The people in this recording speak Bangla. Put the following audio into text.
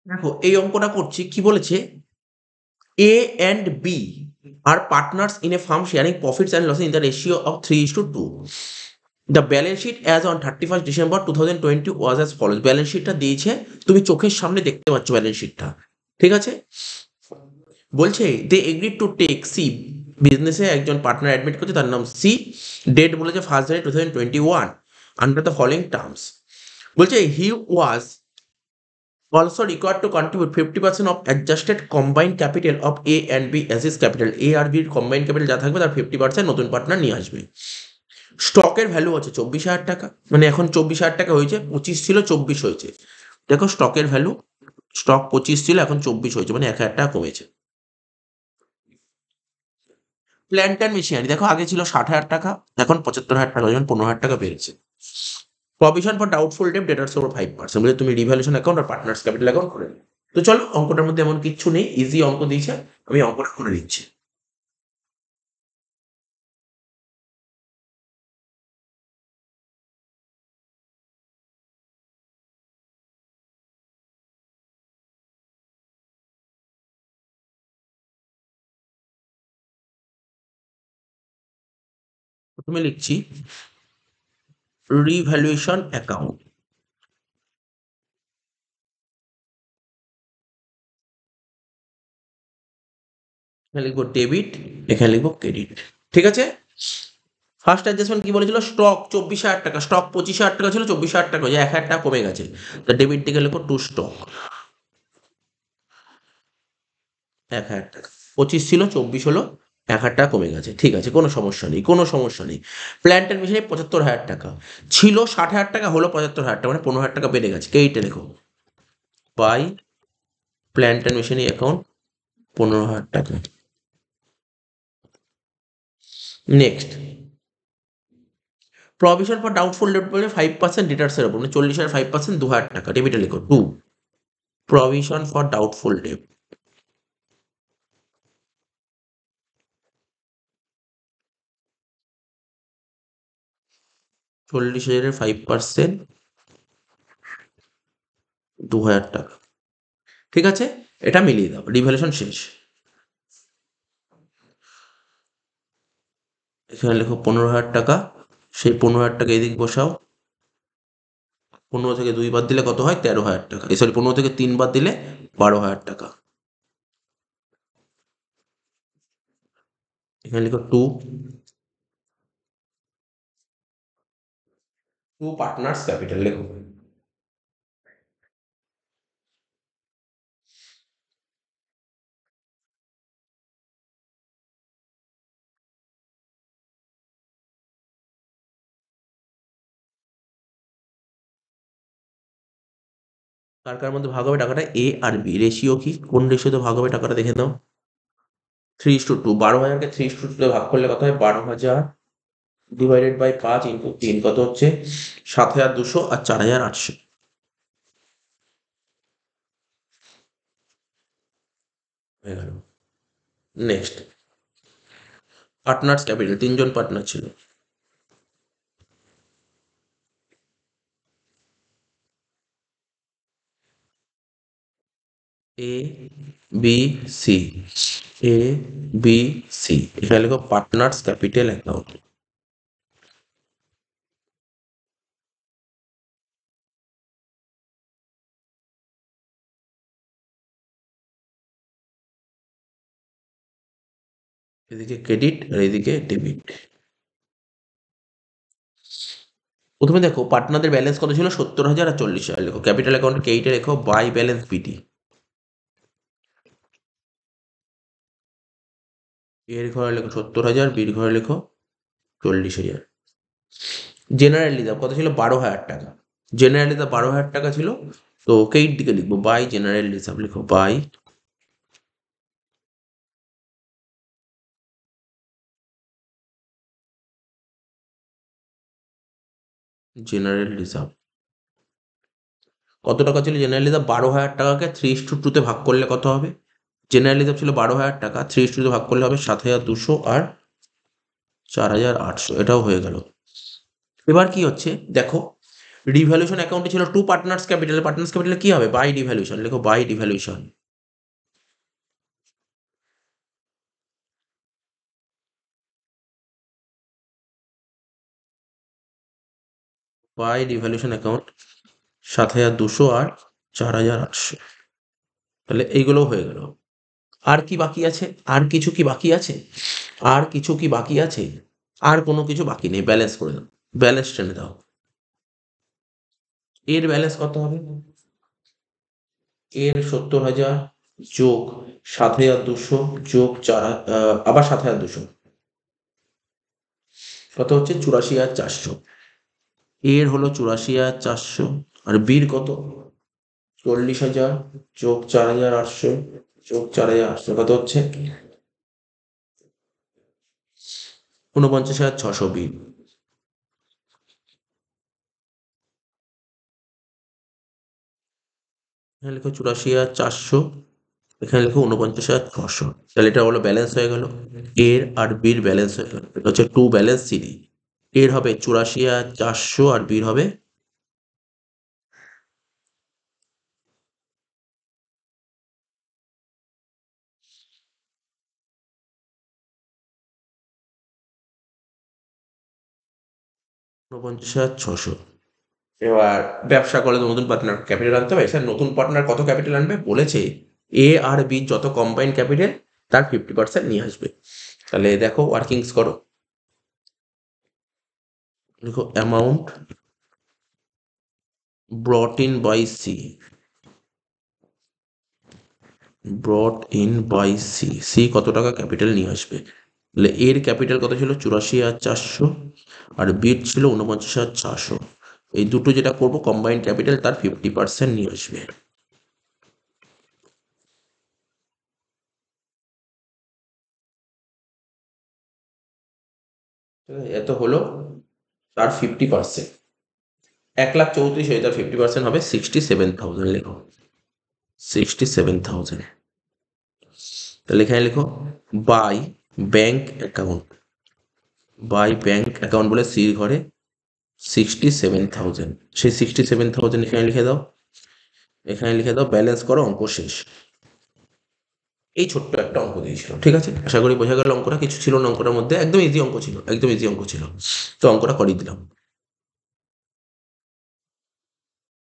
দেখো এই অঙ্কটা করছি কি বলেছে, A and B are partners in a firm sharing profits and losses in the ratio of 3:2। The balance sheet as on 31st December 2020 was as follows. Balance শিটটা দিয়েছে, তুমি চোখের সামনে দেখতে পাচ্ছ ব্যালেন্স শিটটা, ঠিক আছে। বলছে দে এগ্রিড টু টেক সি, বিজনেসে একজন পার্টনার অ্যাডমিট করছে, তার নাম সি। ডেট বলেছে 1st January 2021 under the following terms. বলছে হি ওয়াজ also required to contribute 50% of adjusted combined capital of A and B as his capital. A আর বির combined capital যা থাকবে তার 50% নতুন পার্টনার নিয়ে আসবে। স্টকের ভ্যালু হচ্ছে 24,000 টাকা, মানে এখন 24,000 টাকা হয়েছে, 25 ছিল 24 হয়েছে। দেখো স্টকের ভ্যালু, স্টক 25 ছিল এখন 24 হয়েছে, মানে 1,000 টাকা কমেছে। প্ল্যান্ট অ্যান্ড মেশিনারি দেখো আগে ছিল 60,000 টাকা, এখন 75,000 টাকা, যেমন 15,000 টাকা বেড়েছে। Provision for doubtful debt debtors over 5%, বলে তুমি রিভ্যালুয়েশন অ্যাকাউন্ট আর পার্টনার্স ক্যাপিটাল অ্যাকাউন্ট করে নিও। তো চলো অঙ্কটার মধ্যে এমন কিচ্ছু নেই, ইজি অঙ্ক দিয়েছে, আমি অঙ্কটা করে দিচ্ছি। প্রথমে লিখছি রিভ্যালুয়েশন অ্যাকাউন্ট, এখানে লিখবো ডেবিট, এখানে লিখবো ক্রেডিট, ঠিক আছে। ফার্স্ট অ্যাডজাস্টমেন্ট কি বলেছিল, স্টক 24,000 টাকা, স্টক 25,000 টাকা ছিল, 24,000 টাকা হয়েছে, 1,000 টাকা কমে গেছে। তা ডেবিট দিকে লিখো টু স্টক 1,000 টাকা, 25 ছিল 24 হলো, 1,000 টাকা কমে গেছে, ঠিক আছে, কোনো সমস্যা নেই, কোনো সমস্যা নেই। প্ল্যান্ট অ্যান্ড মেশিনারি 75,000 টাকা ছিল, 60,000 টাকা হলো 75,000 টাকা, মানে 15,000 টাকা বেড়ে গেছে, এইটা দেখো by plant and machinery account 15,000 টাকা। Next provision for doubtful debt বলে 5% ডিটার্সের ওপর, মানে 40,000 5% 2,000 টাকা, ডেবিটে লিখো to provision for doubtful debt, 40,000-এর 5% 2,000 টাকা, ঠিক আছে। এটা মিলিয়ে দাও, রিভ্যালুয়েশন শেষ। এখানে লেখো 15,000 টাকা, সেই 15,000 টাকা এদিক বসাও, 15 থেকে 2 বাদ দিলে কত হয়, 13,000 টাকা, সরি 15 থেকে 3 বাদ দিলে 12,000 টাকা। এখানে লিখো টু পার্টনার্স ক্যাপিটাল লেখো। কার কার মধ্যে ভাগ হবে টাকাটা, এ আর বি, রেশিও কি, কোন রেশিওতে ভাগ হবে টাকাটা দেখে নাও, 3:2। 12,000-কে 3:2 ভাগ করলে কত হয়, 12,000 ডিভাইডেড বাই 5 ইন্টু 3 কত হচ্ছে, 7,200 আর 4,800 হয়ে গেল। নেক্সট পার্টনার্স ক্যাপিটাল, 3জন পার্টনার ছিল, A B C, A B C, এখানে লেখো পার্টনার্স ক্যাপিটাল অ্যাকাউন্ট। এদিকে ক্রেডিট আর এদিকে ডেবিট। প্রথমে দেখো পার্টনারদের ব্যালেন্স কত ছিল, 70,000 আর 40,000 লেখো, ক্যাপিটাল অ্যাকাউন্ট কেইটে লেখো বাই ব্যালেন্স বিটি, এর ঘরে লেখো 70,000, বির ঘরে লেখো 40,000। জেনারেল রিজার্ভ কত ছিল, 12,000 টাকা, জেনারেল রিজার্ভ 12,000 টাকা ছিল, তো কেইট দিকে লিখবো বাই জেনারেল রিজার্ভ, লিখো বাই জেনারেল রিজার্ভ। কত টাকা ছিল জেনারেল রিজার্ভ, 12,000 টাকাকে 3:2 ভাগ করলে কত হবে, জেনারেল রিজার্ভ ছিল 12,000 টাকা, 3:2 ভাগ করলে হবে 7,200 আর 4,800, এটাও হয়ে গেল। এবার কি হচ্ছে দেখো, ডিভ্যালুয়েশন অ্যাকাউন্টে ছিল টু পার্টনার্স ক্যাপিটাল, পার্টনার্স ক্যাপিটালে কি হবে? বাই ডিভ্যালুয়েশন, লেখো by devaluation. By devaluation account 7,200 আর 4,800, তাহলে এইগুলো হয়ে গেল। আর কি বাকি আছে? আর কিছু কি বাকি আছে? আর কিছু কি বাকি আছে? আর কোনো কিছু বাকি নেই, ব্যালেন্স করে দাও, ব্যালেন্স টেনে দাও। এর ব্যালেন্স কত হবে? এর 70,000 যোগ 7,200 যোগ আবার 7,200, কত হচ্ছে? 84,400। এর হলো 84,400, আর বির কত? 40,000 যোগ 4,800 যোগ 4,800, কত হচ্ছে? 49,600 বিল। এখানে লেখো 84,400, এখানে লেখো 49,600, তাহলে এটা হলো ব্যালেন্স হয়ে গেল। এর আর বির ব্যালেন্স হয়ে গেল, এটা হচ্ছে টু ব্যালেন্স সিডি। এর হবে 84,400 আর বির হবে 49,600। এবার ব্যবসা করলে তো নতুন পার্টনার ক্যাপিটাল আনতে হবে, স্যার নতুন পার্টনার কত ক্যাপিটাল আনবে বলেছে? এ আর বি যত কম্বাইন ক্যাপিটাল তার 50% নিয়ে আসবে। তাহলে দেখো ওয়ার্কিংস করো, দেখো amount brought in by C, brought in by C, C কত টাকা ক্যাপিটাল নিয়ে আসবে? তাহলে এর ক্যাপিটাল কত ছিল? 84,400, আর বিট ছিল 49,400। এই দুটো যেটা করবো কম্বাইন্ড ক্যাপিটাল তার 50% নিয়ে আসবে। এত হলো তার 50%, 1,34,000 হয়ে তার 50% হবে 67,000, লেখো 67,000। তাহলে এখানে লেখো by bank account, by bank account বলে সির ঘরে 67,000, সেই 67,000 এখানে লিখে দাও, এখানে লিখে দাও, ব্যালেন্স করো, অঙ্ক শেষ। এই ছোট্ট একটা অঙ্ক দিয়েছিল, ঠিক আছে? আশা করি বোঝা গেল অঙ্কটা, কিছু ছিল না অঙ্কটার মধ্যে, একদম ইজি অঙ্ক ছিল, একদম ইজি অঙ্ক ছিল, তো অঙ্কটা করিয়ে দিলাম।